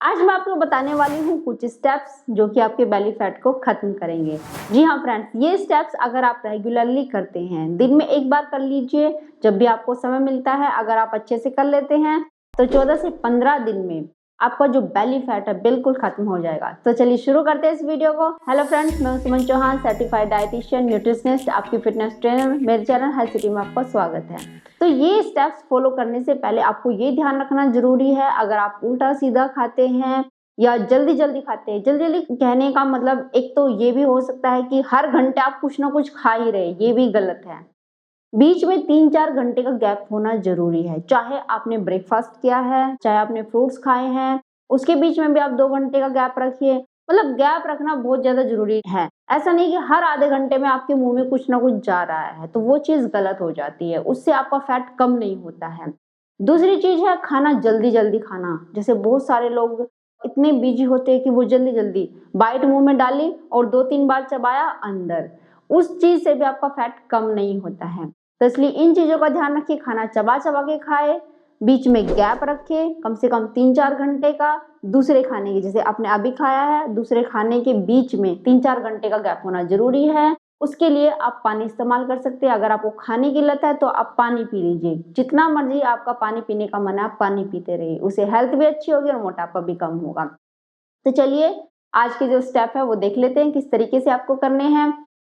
आज मैं आपको बताने वाली हूँ कुछ स्टेप्स जो कि आपके बेली फैट को खत्म करेंगे। जी हाँ फ्रेंड्स, ये स्टेप्स अगर आप रेगुलरली करते हैं, दिन में एक बार कर लीजिए, जब भी आपको समय मिलता है, अगर आप अच्छे से कर लेते हैं तो 14 से 15 दिन में आपका जो बेली फैट है बिल्कुल खत्म हो जाएगा। तो चलिए शुरू करते हैं इस वीडियो को। हेलो फ्रेंड्स, मैं सुमन चौहान, सर्टिफाइड डाइटिशियन, न्यूट्रिशनिस्ट, आपकी फिटनेस ट्रेनर। मेरे चैनल हेल्थ सिटी में आपका स्वागत है। तो ये स्टेप्स फॉलो करने से पहले आपको ये ध्यान रखना जरूरी है, अगर आप उल्टा सीधा खाते हैं या जल्दी जल्दी खाते हैं, जल्दी जल्दी कहने का मतलब एक तो ये भी हो सकता है कि हर घंटे आप कुछ ना कुछ खा ही रहे, ये भी गलत है। बीच में 3-4 घंटे का गैप होना जरूरी है। चाहे आपने ब्रेकफास्ट किया है, चाहे आपने फ्रूट्स खाए हैं, उसके बीच में भी आप 2 घंटे का गैप रखिए। मतलब गैप रखना बहुत ज्यादा जरूरी है। ऐसा नहीं कि हर आधे घंटे में आपके मुंह में कुछ ना कुछ जा रहा है, तो वो चीज गलत हो जाती है, उससे आपका फैट कम नहीं होता है। दूसरी चीज है खाना जल्दी जल्दी खाना। जैसे बहुत सारे लोग इतने बिजी होते हैं कि वो जल्दी जल्दी बाइट मुंह में डाली और 2-3 बार चबाया अंदर, उस चीज से भी आपका फैट कम नहीं होता है। तो इसलिए इन चीजों का ध्यान रखिए, खाना चबा चबा के खाए, बीच में गैप रखे कम से कम 3-4 घंटे का। दूसरे खाने के, जैसे आपने अभी खाया है, दूसरे खाने के बीच में 3-4 घंटे का गैप होना जरूरी है। उसके लिए आप पानी इस्तेमाल कर सकते हैं। अगर आपको खाने की लत है तो आप पानी पी लीजिए, जितना मर्जी आपका पानी पीने का मन है आप पानी पीते रहिए, उससे हेल्थ भी अच्छी होगी और मोटापा भी कम होगा। तो चलिए आज के जो स्टेप है वो देख लेते हैं किस तरीके से आपको करने हैं।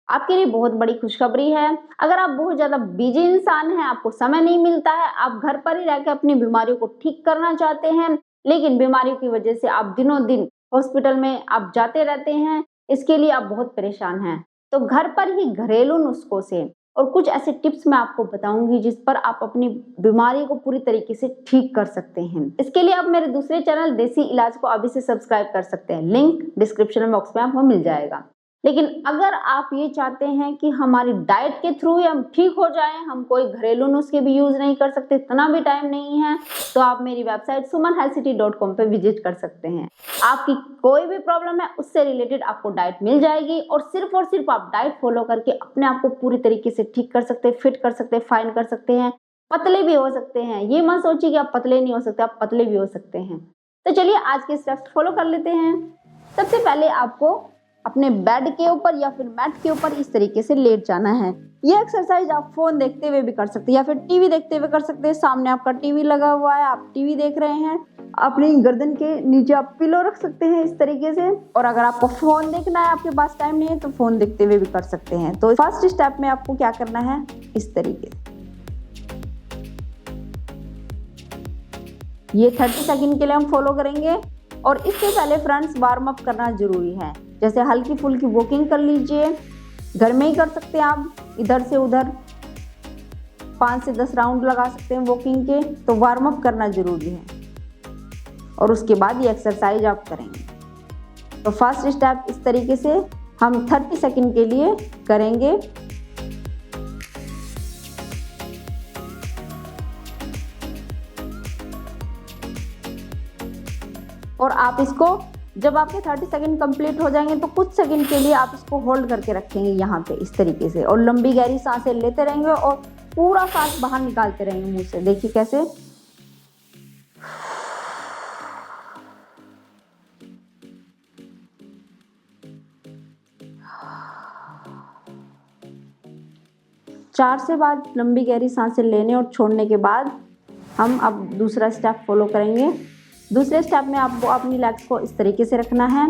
आपके लिए बहुत बड़ी खुशखबरी है। अगर आप बहुत ज्यादा बिजी इंसान हैं, आपको समय नहीं मिलता है, आप घर पर ही रहकर अपनी बीमारियों को ठीक करना चाहते हैं, लेकिन बीमारियों की वजह से आप दिनों दिन हॉस्पिटल में आप जाते रहते हैं, इसके लिए आप बहुत परेशान हैं, तो घर पर ही घरेलू नुस्खों से और कुछ ऐसे टिप्स मैं आपको बताऊंगी जिस पर आप अपनी बीमारी को पूरी तरीके से ठीक कर सकते हैं। इसके लिए आप मेरे दूसरे चैनल देसी इलाज को अभी से सब्सक्राइब कर सकते हैं, लिंक डिस्क्रिप्शन बॉक्स में आपको मिल जाएगा। लेकिन अगर आप ये चाहते हैं कि हमारी डाइट के थ्रू ही हम ठीक हो जाएं, हम कोई घरेलू नुस्खे भी यूज नहीं कर सकते, इतना भी टाइम नहीं है, तो आप मेरी वेबसाइट sumanhealthcity.com पे विजिट कर सकते हैं। आपकी कोई भी प्रॉब्लम है उससे रिलेटेड आपको डाइट मिल जाएगी और सिर्फ आप डाइट फॉलो करके अपने आप को पूरी तरीके से ठीक कर सकते हैं, फिट कर सकते हैं, फाइन कर सकते हैं, पतले भी हो सकते हैं। ये मत सोचिए कि आप पतले नहीं हो सकते, आप पतले भी हो सकते हैं। तो चलिए आज के स्टेप्स फॉलो कर लेते हैं। सबसे पहले आपको अपने बेड के ऊपर या फिर मैट के ऊपर इस तरीके से लेट जाना है। ये एक्सरसाइज आप फोन देखते हुए भी कर सकते हैं या फिर टीवी देखते हुए कर सकते हैं। सामने आपका टीवी लगा हुआ है, आप टीवी देख रहे हैं, अपनी गर्दन के नीचे आप पिलो रख सकते हैं इस तरीके से। और अगर आपको फोन देखना है, आपके पास टाइम नहीं है, तो फोन देखते हुए भी कर सकते हैं। तो फर्स्ट स्टेप में आपको क्या करना है, इस तरीके से ये 30 सेकंड के लिए हम फॉलो करेंगे। और इससे पहले फ्रेंड्स वार्म अप करना जरूरी है। जैसे हल्की फुल्की वॉकिंग कर लीजिए, घर में ही कर सकते हैं आप, इधर से उधर 5 से 10 राउंड लगा सकते हैं वॉकिंग के। तो वार्म अप करना जरूरी है और उसके बाद ये एक्सरसाइज आप करेंगे। तो फर्स्ट स्टेप इस तरीके से हम 30 सेकंड के लिए करेंगे। और आप इसको जब आपके 30 सेकंड कंप्लीट हो जाएंगे तो कुछ सेकंड के लिए आप इसको होल्ड करके रखेंगे यहाँ पे इस तरीके से, और लंबी गहरी सांसें लेते रहेंगे और पूरा सांस बाहर निकालते रहेंगे मुंह से। देखिए कैसे, चार से बाद लंबी गहरी सांसें लेने और छोड़ने के बाद हम अब दूसरा स्टेप फॉलो करेंगे। दूसरे स्टेप में आपको अपनी लेग्स को इस तरीके से रखना है,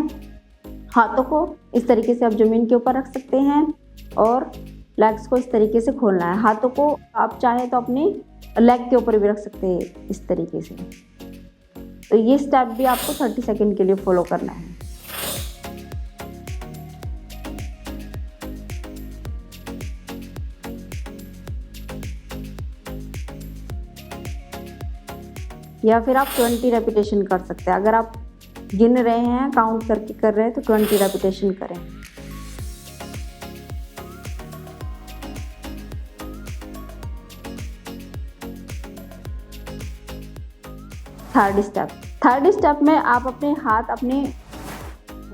हाथों को इस तरीके से आप जमीन के ऊपर रख सकते हैं और लेग्स को इस तरीके से खोलना है। हाथों को आप चाहे तो अपनी लेग के ऊपर भी रख सकते हैं इस तरीके से। तो ये स्टेप भी आपको 30 सेकंड के लिए फॉलो करना है। या फिर आप 20 रेपिटेशन कर सकते हैं। अगर आप गिन रहे हैं, काउंट करके कर रहे हैं, तो 20 रेपिटेशन करें। थर्ड स्टेप में आप अपने हाथ अपने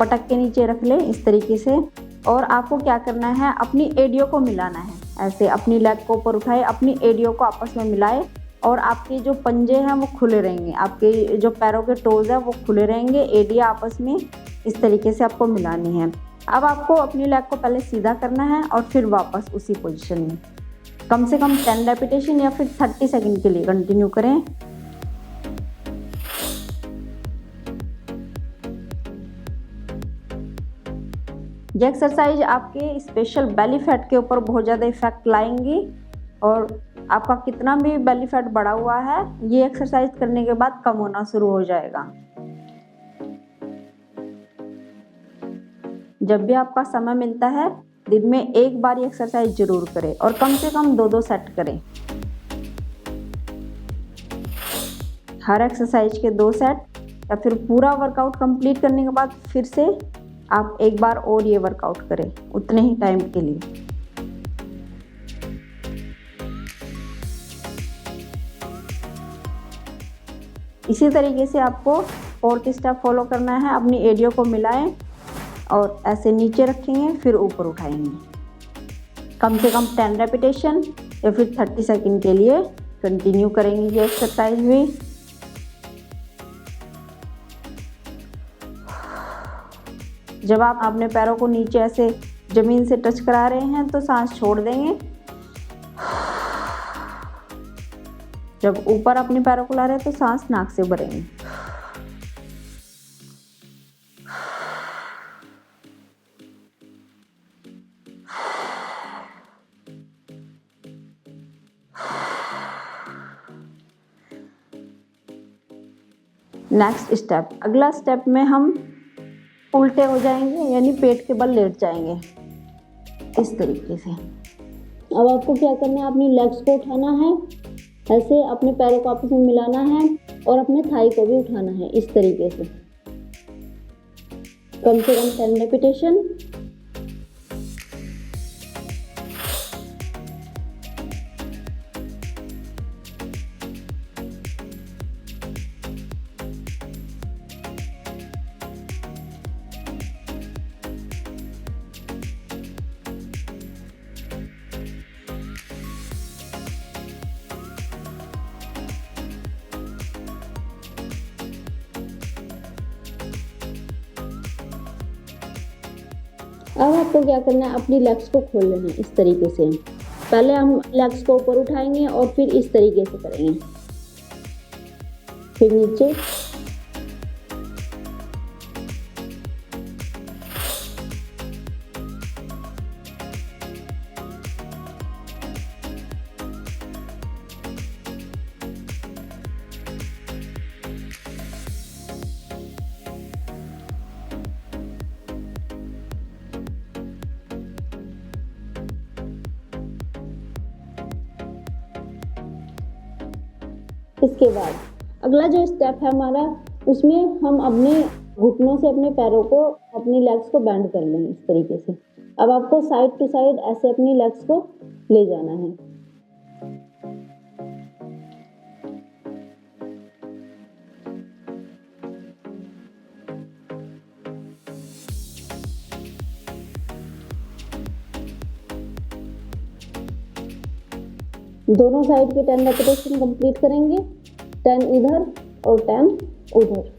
पटक के नीचे रख लें इस तरीके से, और आपको क्या करना है, अपनी एडियो को मिलाना है। ऐसे अपनी लेग को ऊपर उठाए, अपनी एडियो को आपस में मिलाए और आपके जो पंजे हैं वो खुले रहेंगे, आपके जो पैरों के टोज़ हैं वो खुले रहेंगे। एड़ियाँ आपस में इस तरीके से आपको मिलानी है। अब आपको अपनी लेग को पहले सीधा करना है और फिर वापस उसी पोजीशन में कम से कम 10 रेपिटेशन या फिर 30 सेकंड के लिए कंटिन्यू करें। ये एक्सरसाइज आपके स्पेशल बेली फैट के ऊपर बहुत ज़्यादा इफेक्ट लाएंगी और आपका कितना भी बेली फैट बढ़ा हुआ है ये एक्सरसाइज करने के बाद कम होना शुरू हो जाएगा। जब भी आपका समय मिलता है दिन में एक बार ये एक्सरसाइज जरूर करें और कम से कम 2-2 सेट करें। हर एक्सरसाइज के 2 सेट या फिर पूरा वर्कआउट कंप्लीट करने के बाद फिर से आप एक बार और ये वर्कआउट करें उतने ही टाइम के लिए। इसी तरीके से आपको 4th स्टेप फॉलो करना है। अपनी एड़ियों को मिलाएं और ऐसे नीचे रखेंगे फिर ऊपर उठाएंगे। कम से कम 10 रेपिटेशन या फिर 30 सेकंड के लिए कंटिन्यू करेंगे ये एक्सरसाइज भी। जब आप अपने पैरों को नीचे ऐसे जमीन से टच करा रहे हैं तो सांस छोड़ देंगे। जब ऊपर अपने पैरों को ला रहे हैं तो सांस नाक से भरेंगे। नेक्स्ट स्टेप, अगला स्टेप में हम उल्टे हो जाएंगे यानी पेट के बल लेट जाएंगे इस तरीके से। अब आपको क्या करना है, अपनी लेग्स को उठाना है, ऐसे अपने पैरों को आपस में मिलाना है और अपने थाई को भी उठाना है इस तरीके से। कम से कम 10 रेपिटेशन। अब आपको क्या करना है, अपनी लेग्स को खोल लेना है इस तरीके से। पहले हम लेग्स को ऊपर उठाएंगे और फिर इस तरीके से करेंगे, फिर नीचे, इसके बाद अगला जो स्टेप है हमारा, उसमें हम अपने घुटनों से अपने पैरों को, अपनी लेग्स को बेंड कर लेंगे इस तरीके से। अब आपको साइड टू साइड ऐसे अपनी लेग्स को ले जाना है। दोनों साइड के 10 रेपिटेशन कंप्लीट करेंगे, 10 इधर और 10 उधर।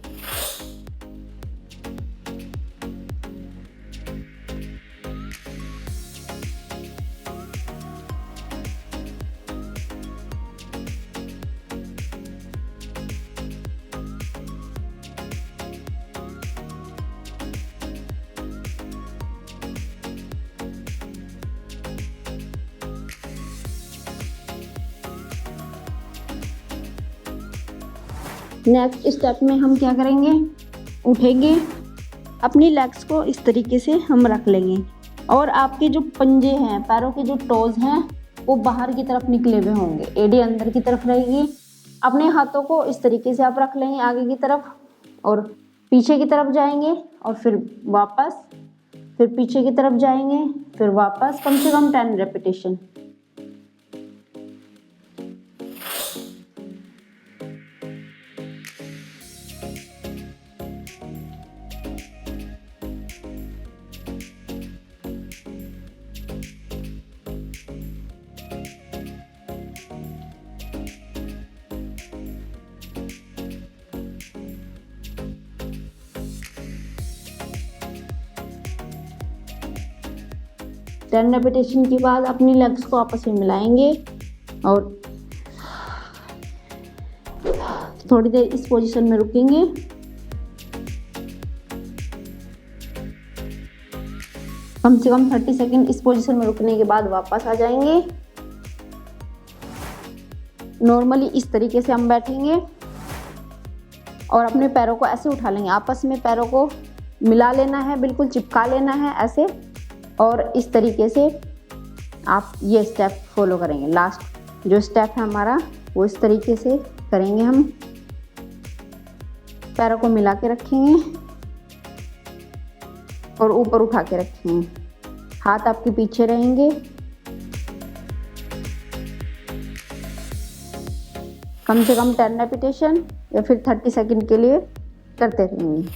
नेक्स्ट स्टेप में हम क्या करेंगे, उठेंगे, अपनी लेग्स को इस तरीके से हम रख लेंगे और आपके जो पंजे हैं, पैरों के जो टोज हैं वो बाहर की तरफ निकले हुए होंगे, एड़ी अंदर की तरफ रहेगी। अपने हाथों को इस तरीके से आप रख लेंगे आगे की तरफ और पीछे की तरफ जाएंगे और फिर वापस, फिर पीछे की तरफ जाएंगे, फिर वापस, कम से कम 10 रेपिटेशन। 10 रेपिटेशन के बाद अपनी लेग्स को आपस में मिलाएंगे और थोड़ी देर इस पोजीशन में रुकेंगे। कम से कम 30 सेकंड इस पोजीशन में रुकने के बाद वापस आ जाएंगे। नॉर्मली इस तरीके से हम बैठेंगे और अपने पैरों को ऐसे उठा लेंगे, आपस में पैरों को मिला लेना है, बिल्कुल चिपका लेना है ऐसे। और इस तरीके से आप ये स्टेप फॉलो करेंगे। लास्ट जो स्टेप है हमारा वो इस तरीके से करेंगे। हम पैरों को मिला के रखेंगे और ऊपर उठा के रखेंगे, हाथ आपके पीछे रहेंगे। कम से कम 10 रेपिटेशन या फिर 30 सेकंड के लिए करते रहेंगे।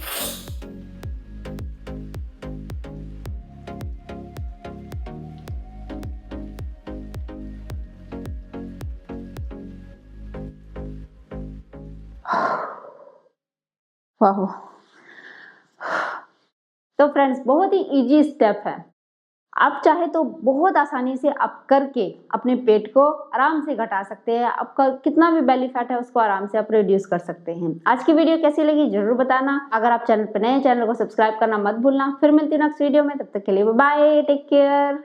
वाह, तो फ्रेंड्स बहुत ही इजी स्टेप है। आप चाहे तो बहुत आसानी से आप करके अपने पेट को आराम से घटा सकते हैं। आपका कितना भी बेली फैट है उसको आराम से आप रिड्यूस कर सकते हैं। आज की वीडियो कैसी लगी जरूर बताना। अगर आप चैनल पर नए हैं, चैनल को सब्सक्राइब करना मत भूलना। फिर मिलती हूँ नेक्स्ट वीडियो में, तब तक के लिए बाय, टेक केयर।